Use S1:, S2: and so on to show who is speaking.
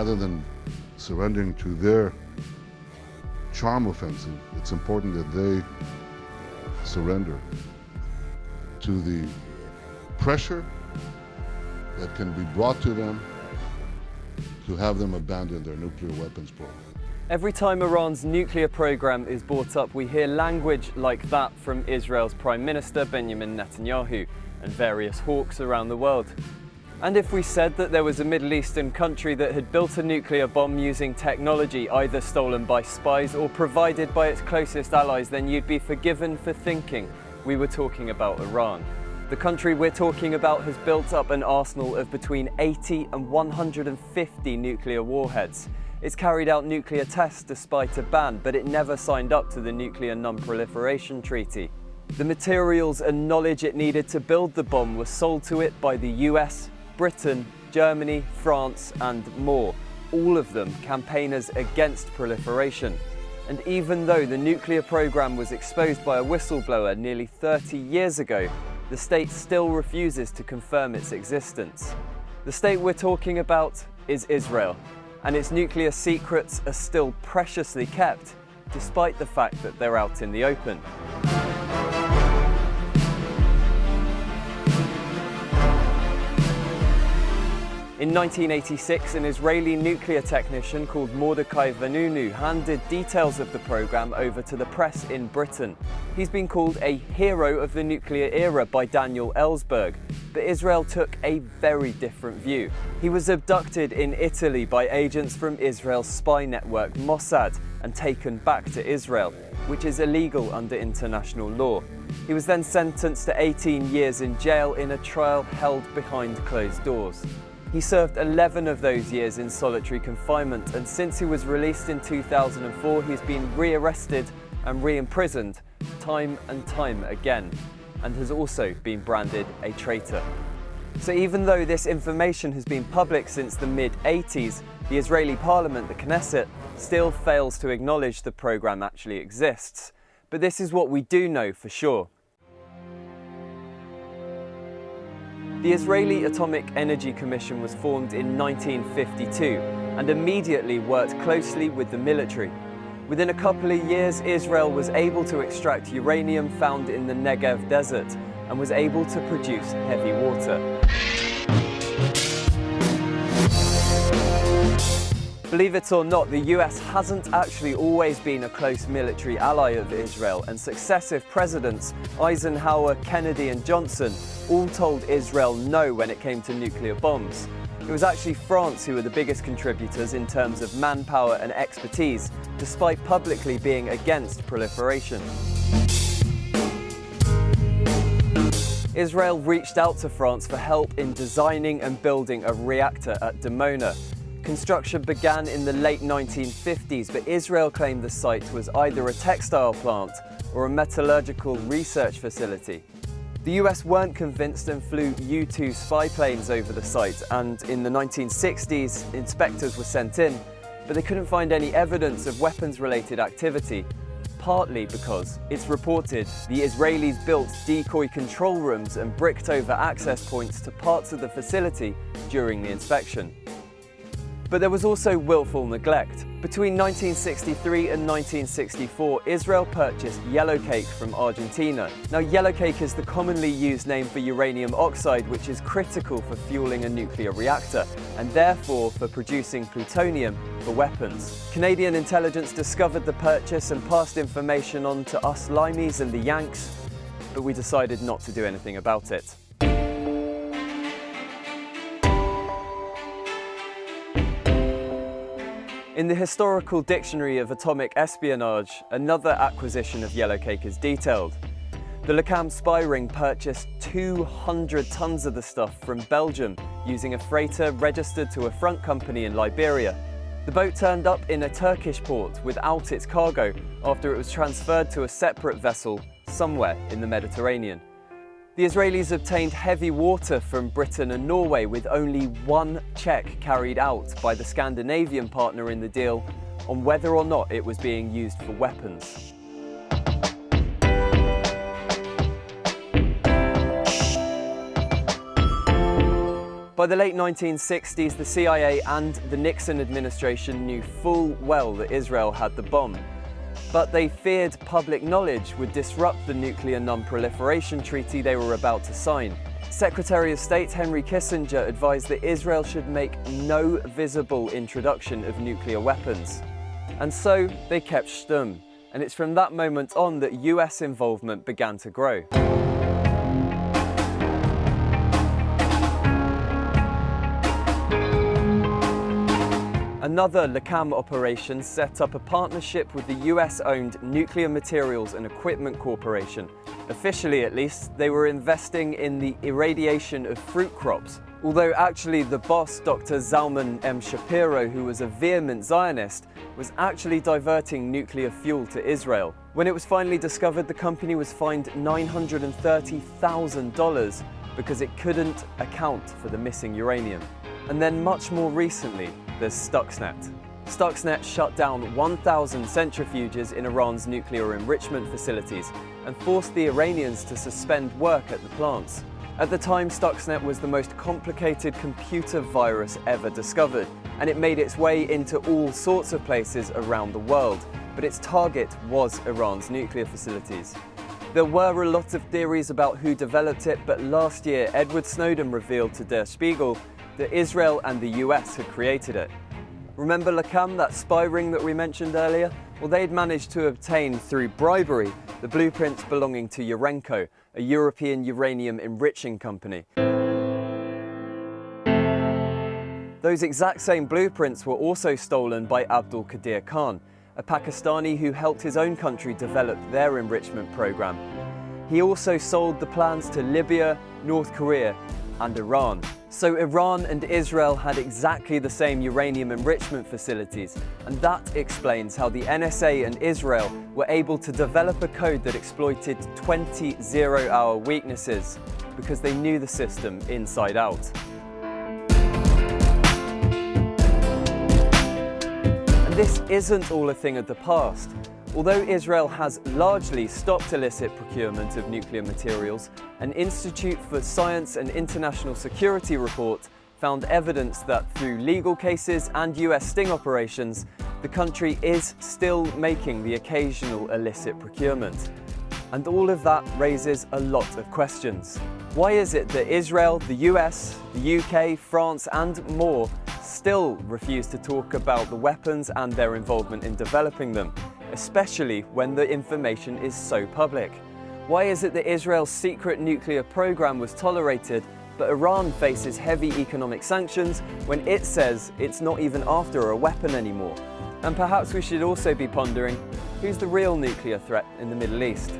S1: rather than surrendering to their charm offensive, it's important that they surrender to the pressure that can be brought to them to have them abandon their nuclear weapons program.
S2: Every time Iran's nuclear program is brought up, we hear language like that from Israel's Prime Minister Benjamin Netanyahu and various hawks around the world. And if we said that there was a Middle Eastern country that had built a nuclear bomb using technology either stolen by spies or provided by its closest allies, then you'd be forgiven for thinking we were talking about Iran. The country we're talking about has built up an arsenal of between 80 and 150 nuclear warheads. It's carried out nuclear tests despite a ban, but it never signed up to the Nuclear Non-Proliferation Treaty. The materials and knowledge it needed to build the bomb were sold to it by the US, Britain, Germany, France, and more, all of them campaigners against proliferation. And even though the nuclear program was exposed by a whistleblower nearly 30 years ago, the state still refuses to confirm its existence. The state we're talking about is Israel, and its nuclear secrets are still preciously kept, despite the fact that they're out in the open. In 1986, an Israeli nuclear technician called Mordechai Vanunu handed details of the program over to the press in Britain. He's been called a hero of the nuclear era by Daniel Ellsberg, but Israel took a very different view. He was abducted in Italy by agents from Israel's spy network Mossad and taken back to Israel, which is illegal under international law. He was then sentenced to 18 years in jail in a trial held behind closed doors. He served 11 of those years in solitary confinement, and since he was released in 2004, he's been re-arrested and re-imprisoned time and time again, and has also been branded a traitor. So even though this information has been public since the mid-80s, the Israeli parliament, the Knesset, still fails to acknowledge the program actually exists. But this is what we do know for sure. The Israeli Atomic Energy Commission was formed in 1952 and immediately worked closely with the military. Within a couple of years, Israel was able to extract uranium found in the Negev desert and was able to produce heavy water. Believe it or not, the US hasn't actually always been a close military ally of Israel, and successive presidents, Eisenhower, Kennedy, and Johnson, all told Israel no when it came to nuclear bombs. It was actually France who were the biggest contributors in terms of manpower and expertise, despite publicly being against proliferation. Israel reached out to France for help in designing and building a reactor at Dimona. Construction began in the late 1950s, but Israel claimed the site was either a textile plant or a metallurgical research facility. The US weren't convinced and flew U-2 spy planes over the site, and in the 1960s, inspectors were sent in, but they couldn't find any evidence of weapons-related activity, partly because it's reported the Israelis built decoy control rooms and bricked over access points to parts of the facility during the inspection. But there was also willful neglect. Between 1963 and 1964, Israel purchased yellowcake from Argentina. Now, yellowcake is the commonly used name for uranium oxide, which is critical for fueling a nuclear reactor, and therefore for producing plutonium for weapons. Canadian intelligence discovered the purchase and passed information on to us Limeys and the Yanks, but we decided not to do anything about it. In the Historical Dictionary of Atomic Espionage, another acquisition of yellowcake is detailed. The LeCam spy ring purchased 200 tons of the stuff from Belgium using a freighter registered to a front company in Liberia. The boat turned up in a Turkish port without its cargo after it was transferred to a separate vessel somewhere in the Mediterranean. The Israelis obtained heavy water from Britain and Norway with only one check carried out by the Scandinavian partner in the deal on whether or not it was being used for weapons. By the late 1960s, the CIA and the Nixon administration knew full well that Israel had the bomb. But they feared public knowledge would disrupt the nuclear non-proliferation treaty they were about to sign. Secretary of State Henry Kissinger advised that Israel should make no visible introduction of nuclear weapons. And so they kept stum. And it's from that moment on that US involvement began to grow. Another LACAM operation set up a partnership with the US-owned Nuclear Materials and Equipment Corporation. Officially, at least, they were investing in the irradiation of fruit crops. Although actually the boss, Dr. Zalman M. Shapiro, who was a vehement Zionist, was actually diverting nuclear fuel to Israel. When it was finally discovered, the company was fined $930,000 because it couldn't account for the missing uranium. And then much more recently, there's Stuxnet. Stuxnet shut down 1,000 centrifuges in Iran's nuclear enrichment facilities and forced the Iranians to suspend work at the plants. At the time, Stuxnet was the most complicated computer virus ever discovered, and it made its way into all sorts of places around the world, but its target was Iran's nuclear facilities. There were a lot of theories about who developed it, but last year Edward Snowden revealed to Der Spiegel that Israel and the US had created it. Remember LACAM, that spy ring that we mentioned earlier? Well, they'd managed to obtain through bribery the blueprints belonging to Urenco, a European uranium enriching company. Those exact same blueprints were also stolen by Abdul Qadir Khan, a Pakistani who helped his own country develop their enrichment program. He also sold the plans to Libya, North Korea, and Iran. So Iran and Israel had exactly the same uranium enrichment facilities, and that explains how the NSA and Israel were able to develop a code that exploited 20 zero-hour weaknesses, because they knew the system inside out. And this isn't all a thing of the past. Although Israel has largely stopped illicit procurement of nuclear materials, an Institute for Science and International Security report found evidence that through legal cases and US sting operations, the country is still making the occasional illicit procurement. And all of that raises a lot of questions. Why is it that Israel, the US, the UK, France, and more still refuse to talk about the weapons and their involvement in developing them, especially when the information is so public? Why is it that Israel's secret nuclear program was tolerated, but Iran faces heavy economic sanctions when it says it's not even after a weapon anymore? And perhaps we should also be pondering, who's the real nuclear threat in the Middle East?